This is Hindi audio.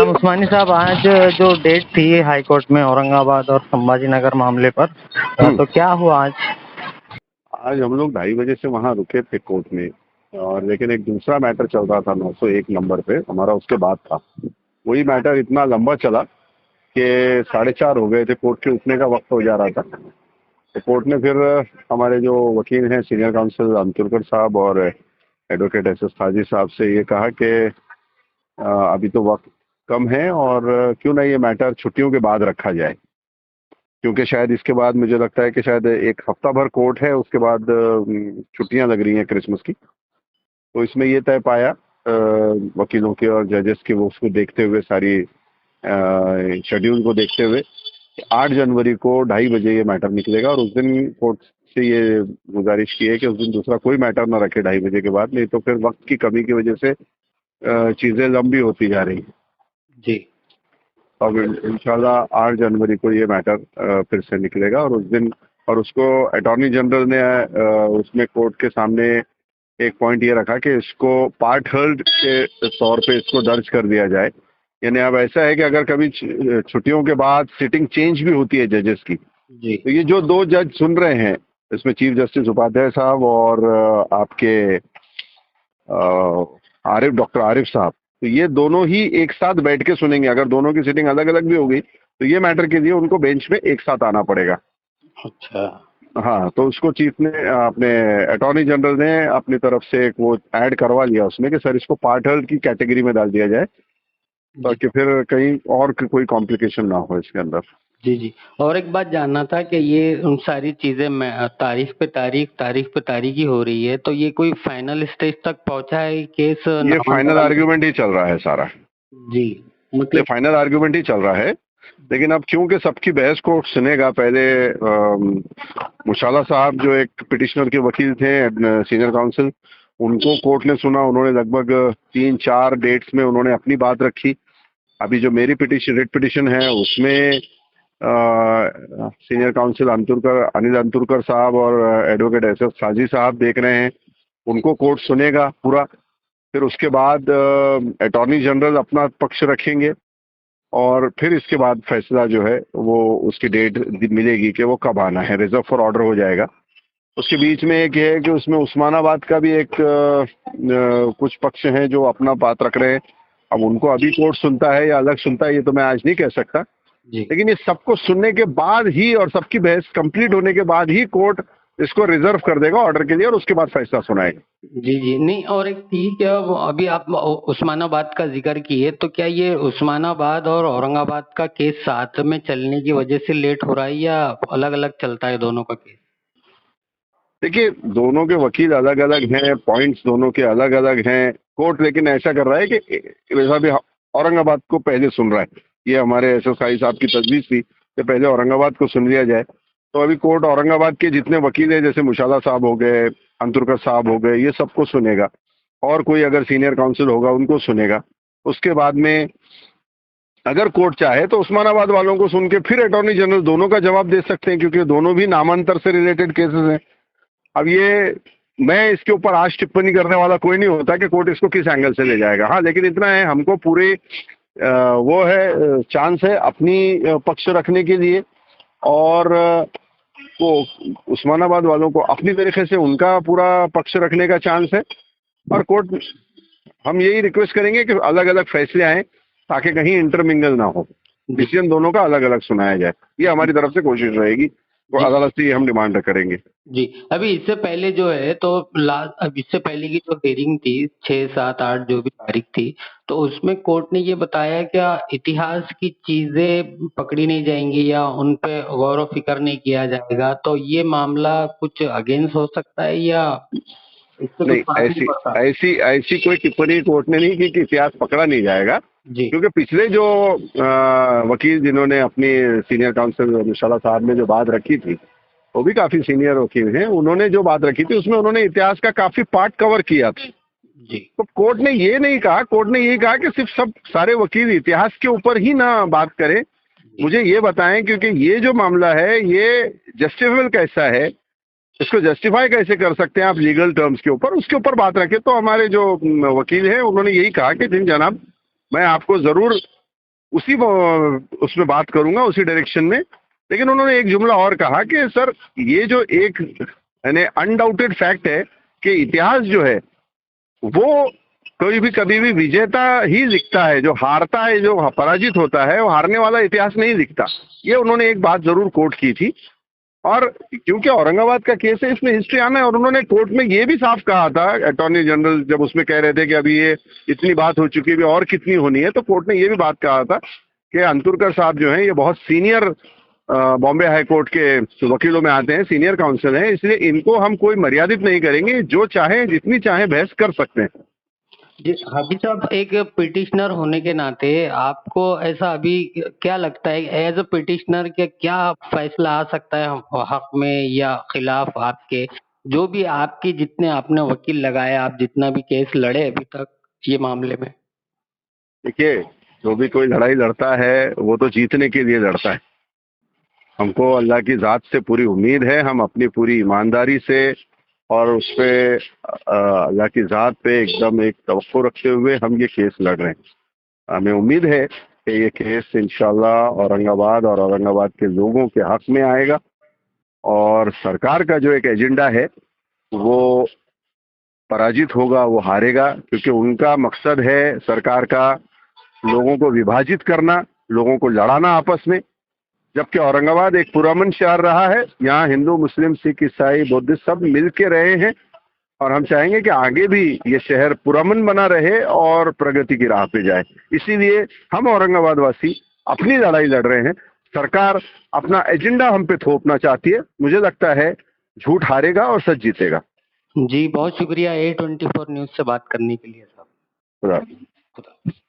उस्मानी साहब, आज जो डेट थी हाई कोर्ट में औरंगाबाद और संभाजी नगर मामले पर, हम्म। तो क्या हुआ आज? आज हम लोग 2:30 बजे से वहाँ रुके थे कोर्ट में। और लेकिन एक दूसरा मैटर चल रहा था 901 नंबर पे, हमारा उसके बाद था। वही मैटर इतना लंबा चला कि 4:30 हो गए थे, कोर्ट के उठने का वक्त हो जा रहा था। तो कोर्ट ने फिर हमारे जो वकील हैं, सीनियर काउंसिल अंतुरकर साहब और एडवोकेट एस एस खाजी साहब से ये कहा कि अभी तो वक्त कम है और क्यों ना ये मैटर छुट्टियों के बाद रखा जाए, क्योंकि शायद इसके बाद मुझे लगता है कि शायद एक हफ्ता भर कोर्ट है, उसके बाद छुट्टियां लग रही हैं क्रिसमस की। तो इसमें ये तय पाया वकीलों के और जजेस के, वो उसको देखते हुए, सारी शेड्यूल को देखते हुए, 8 जनवरी को 2:30 बजे ये मैटर निकलेगा। और उस दिन कोर्ट से ये गुजारिश की है कि उस दिन दूसरा कोई मैटर ना रखे 2:30 बजे के बाद, नहीं तो फिर वक्त की कमी की वजह से चीजें लंबी होती जा रही हैं। जी। अब इंशाल्लाह 8 जनवरी को ये मैटर फिर से निकलेगा। और उस दिन, और उसको अटॉर्नी जनरल ने उसमें कोर्ट के सामने एक पॉइंट ये रखा कि इसको पार्ट हर्ड के तौर पे इसको दर्ज कर दिया जाए। यानी अब ऐसा है कि अगर कभी छुट्टियों के बाद सिटिंग चेंज भी होती है जजेस की, जी। तो ये जो दो जज सुन रहे हैं, इसमें चीफ जस्टिस उपाध्याय साहब और आपके आरिफ, डॉक्टर आरिफ साहब, तो ये दोनों ही एक साथ बैठ के सुनेंगे। अगर दोनों की सीटिंग अलग अलग भी होगी तो ये मैटर के लिए उनको बेंच में एक साथ आना पड़ेगा। अच्छा। हाँ, तो उसको चीफ ने, अपने अटॉर्नी जनरल ने अपनी तरफ से एक वो ऐड करवा लिया उसमें कि सर इसको पार्ट हर्ड की कैटेगरी में डाल दिया जाए, जी। ताकि फिर कहीं और कोई कॉम्प्लिकेशन ना हो इसके अंदर। जी। जी। और एक बात जानना था कि ये उन सारी चीजें में तारीख पे तारीख ही हो रही है, तो ये कोई फाइनल स्टेज तक पहुंचा है केस ये फाइनल नामांतरण? आर्ग्यूमेंट ही चल रहा है सारा। जी। ये मतलब। फाइनल आर्ग्यूमेंट ही चल रहा है। लेकिन अब क्योंकि सबकी बहस को सुनेगा पहले, मुशाला साहब जो एक पिटिशनर के वकील थे, सीनियर काउंसिल, उनको कोर्ट ने सुना। उन्होंने लगभग 3-4 डेट्स में उन्होंने अपनी बात रखी। अभी जो मेरी पिटिशन, रिट पिटिशन है, उसमें सीनियर काउंसिल अनिल अंतुरकर साहब और एडवोकेट एस एस खाजी साहब देख रहे हैं, उनको कोर्ट सुनेगा पूरा। फिर उसके बाद अटॉर्नी जनरल अपना पक्ष रखेंगे और फिर इसके बाद फैसला जो है वो उसकी डेट मिलेगी कि वो कब आना है, रिजर्व फॉर ऑर्डर हो जाएगा। उसके बीच में एक ये है कि उसमें उस्मानाबाद का भी एक कुछ पक्ष हैं जो अपना बात रख रहे हैं। अब उनको अभी कोर्ट सुनता है या अलग सुनता है ये तो मैं आज नहीं कह सकता, जी। लेकिन ये सबको सुनने के बाद ही और सबकी बहस कंप्लीट होने के बाद ही कोर्ट इसको रिजर्व कर देगा ऑर्डर के लिए और उसके बाद फैसला सुनाएगा। जी। जी। नहीं, और एक थी क्या, वो अभी आप उस्मानाबाद का जिक्र किए, तो क्या ये उस्मानाबाद और औरंगाबाद का केस साथ में चलने की वजह से लेट हो रहा है, या अलग अलग चलता है दोनों का केस? देखिए, दोनों के वकील अलग अलग हैं, पॉइंट्स दोनों के अलग अलग हैं। कोर्ट लेकिन ऐसा कर रहा है कि वैसा भी औरंगाबाद को पहले सुन रहा है। ये हमारे एसएसआई साहब की तजवीज थी कि पहले औरंगाबाद को सुन लिया जाए। तो अभी कोर्ट औरंगाबाद के जितने वकील हैं, जैसे मुशाला साहब हो गए, अंतुरकर साहब हो गए, ये सबको सुनेगा। और कोई अगर सीनियर काउंसिल होगा उनको सुनेगा। उसके बाद में अगर कोर्ट चाहे तो उस्मानाबाद वालों को सुन के फिर अटॉर्नी जनरल दोनों का जवाब दे सकते हैं, क्योंकि दोनों भी नामांतर से रिलेटेड केसेस हैं। अब ये, मैं इसके ऊपर आज टिप्पणी करने वाला कोई नहीं होता कि कोर्ट इसको किस एंगल से ले जाएगा। हाँ, लेकिन इतना है, हमको पूरे वो है, चांस है अपनी पक्ष रखने के लिए। और वो उस्मानाबाद वालों को अपनी तरीके से उनका पूरा पक्ष रखने का चांस है। और कोर्ट, हम यही रिक्वेस्ट करेंगे कि अलग अलग फैसले आए ताकि कहीं इंटरमिंगल ना हो, जी। डिसीजन दोनों का अलग अलग सुनाया जाए। ये हमारी तरफ से कोशिश रहेगी, तो जी। अदालत से हम डिमांड करेंगे। जी। अभी इससे पहले जो है, तो लास्ट, अब इससे पहले की जो हेयरिंग थी, 6, 7, 8 जो भी तारीख थी, तो उसमें कोर्ट ने ये बताया क्या इतिहास की चीजें पकड़ी नहीं जाएंगी या उन पे गौर व फिक्र नहीं किया जाएगा, तो ये मामला कुछ अगेंस्ट हो सकता है, या इससे कुछ नहीं, फर्क नहीं ऐसी पड़ता? ऐसी ऐसी कोई टिप्पणी कोर्ट ने नहीं की कि इतिहास पकड़ा नहीं जाएगा। जी। क्योंकि पिछले जो वकील जिन्होंने अपनी सीनियर काउंसिल मुशाला साहब ने जो बात रखी थी, वो भी काफी सीनियर वकील हैं, उन्होंने जो बात रखी थी उसमें उन्होंने इतिहास का काफी पार्ट कवर किया था। जी। तो कोर्ट ने ये नहीं कहा, कोर्ट ने ये कहा कि सिर्फ सब सारे वकील इतिहास के ऊपर ही ना बात करें, जी। मुझे ये बताएं, क्योंकि ये जो मामला है ये जस्टिफेबल कैसा है, इसको जस्टिफाई कैसे कर सकते हैं आप लीगल टर्म्स के ऊपर, उसके ऊपर बात रखें। तो हमारे जो वकील हैं उन्होंने यही कहा कि जी जनाब, मैं आपको जरूर उसमें बात करूंगा, उसी डायरेक्शन में। लेकिन उन्होंने एक जुमला और कहा कि सर ये जो एक यानी अनडाउटेड फैक्ट है कि इतिहास जो है वो कोई भी कभी भी विजेता ही लिखता है, जो हारता है, जो पराजित होता है, वो हारने वाला इतिहास नहीं लिखता। ये उन्होंने एक बात जरूर कोट की थी। और क्योंकि औरंगाबाद का केस है, इसमें हिस्ट्री आना है। और उन्होंने कोर्ट में ये भी साफ कहा था, अटॉर्नी जनरल जब उसमें कह रहे थे कि अभी ये इतनी बात हो चुकी है, अभी और कितनी होनी है, तो कोर्ट ने ये भी बात कहा था कि अंतुरकर साहब जो हैं ये बहुत सीनियर बॉम्बे हाई कोर्ट के वकीलों में आते हैं, सीनियर काउंसिल हैं, इसलिए इनको हम कोई मर्यादित नहीं करेंगे, जो चाहे जितनी चाहे बहस कर सकते हैं। जी हाजी साहब, एक पिटिशनर होने के नाते आपको ऐसा अभी क्या लगता है, एज अ पिटिशनर के क्या फैसला आ सकता है हक में या खिलाफ आपके, जो भी आपकी जितने आपने वकील लगाए, आप जितना भी केस लड़े अभी तक ये मामले में? देखिए, जो भी कोई लड़ाई लड़ता है वो तो जीतने के लिए लड़ता है। हमको अल्लाह की ज़ात से पूरी उम्मीद है, हम अपनी पूरी ईमानदारी से और उस पे अल्लाह की ज़ात पे एकदम एक तवक्को रखते हुए हम ये केस लड़ रहे हैं। हमें उम्मीद है कि ये केस इंशाल्लाह औरंगाबाद और औरंगाबाद के लोगों के हक में आएगा। और सरकार का जो एक एजेंडा है वो पराजित होगा, वो हारेगा, क्योंकि उनका मकसद है सरकार का लोगों को विभाजित करना, लोगों को लड़ाना आपस में। जबकि औरंगाबाद एक पुरअमन शहर रहा है, यहाँ हिंदू, मुस्लिम, सिख, ईसाई, बुद्धिस्ट सब मिल के रहे हैं। और हम चाहेंगे कि आगे भी ये शहर पुरअमन बना रहे और प्रगति की राह पे जाए। इसीलिए हम औरंगाबाद वासी अपनी लड़ाई लड़ रहे हैं। सरकार अपना एजेंडा हम पे थोपना चाहती है। मुझे लगता है झूठ हारेगा और सच जीतेगा। जी बहुत शुक्रिया A24 न्यूज से बात करने के लिए साहब। खुदा खुदा